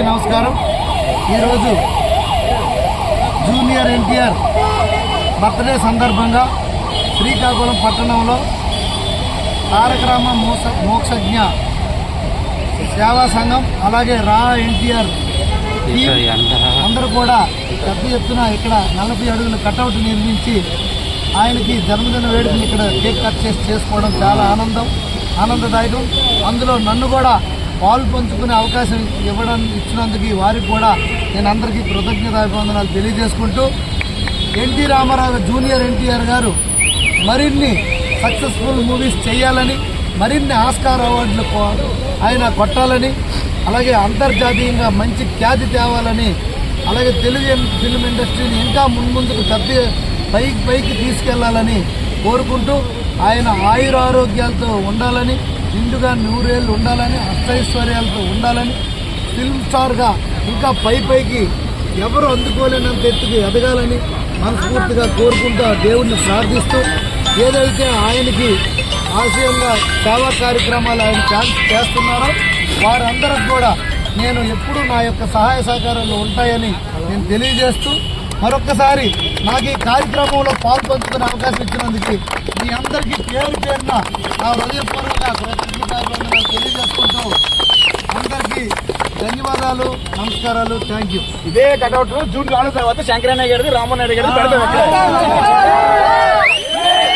నమస్కారం. ఈరోజు junior NTR birthday సందర్భంగా శ్రీకాకుళం పట్టణంలో తారకరామ మోక్షజ్ఞ సేవా సంఘం అలాగే రా ఎన్టీఆర్ అందరూ కూడా పెద్ద ఎత్తున ఇక్కడ 40 అడుగుల కటౌట్ నిర్మించి ఆయనకి జన్మదిన వేడుకలు ఇక్కడ కేక్ కట్ చేసుకోవడం చాలా ఆనందదాయకం. అందులో నన్ను కూడా పాలు పంచుకునే అవకాశం ఇచ్చినందుకు వారికి కూడా నేను అందరికీ కృతజ్ఞతాభివందనాలు తెలియజేసుకుంటూ ఎన్టీ రామారావు జూనియర్ ఎన్టీఆర్ గారు మరిన్ని సక్సెస్ఫుల్ మూవీస్ చేయాలని, మరిన్ని ఆస్కార్ అవార్డులు ఆయన కొట్టాలని, అలాగే అంతర్జాతీయంగా మంచి ఖ్యాతి తేవాలని, అలాగే తెలుగు ఫిల్మ్ ఇండస్ట్రీని ఇంకా ముందుకు పైకి తీసుకెళ్లాలని కోరుకుంటూ ఆయన ఆయురారోగ్యాలతో ఉండాలని, నిండుగా 100 ఏళ్ళు ఉండాలని, అష్టైశ్వర్యాలతో ఉండాలని, ఫిల్మ్ స్టార్గా ఇంకా పైకి ఎవరు అందుకోలేనంత ఎత్తుకు ఎదగాలని మనస్ఫూర్తిగా కోరుకుంటూ దేవుడిని ప్రార్థిస్తూ ఏదైతే ఆయనకి ఆశయంగా సేవా కార్యక్రమాలు ఆయన చేస్తున్నారో వారందరికి కూడా నేను ఎప్పుడూ నా యొక్క సహాయ సహకారాలు ఉంటాయని నేను తెలియజేస్తూ మరొక్కసారి నాకు ఈ కార్యక్రమంలో పాల్పంచుకునే అవకాశం ఇచ్చినందుకు మీ అందరికీ పేరున నా హృదయపూర్వక కృతజ్ఞతాభివందనాలు తెలియజేసుకుంటూ అందరికీ ధన్యవాదాలు, నమస్కారాలు, థ్యాంక్ యూ. ఇదే కటౌట్ జూన్ 4 తర్వాత శంకరయ్య గారిది, రామనాయుడు గారిది పెడతాం.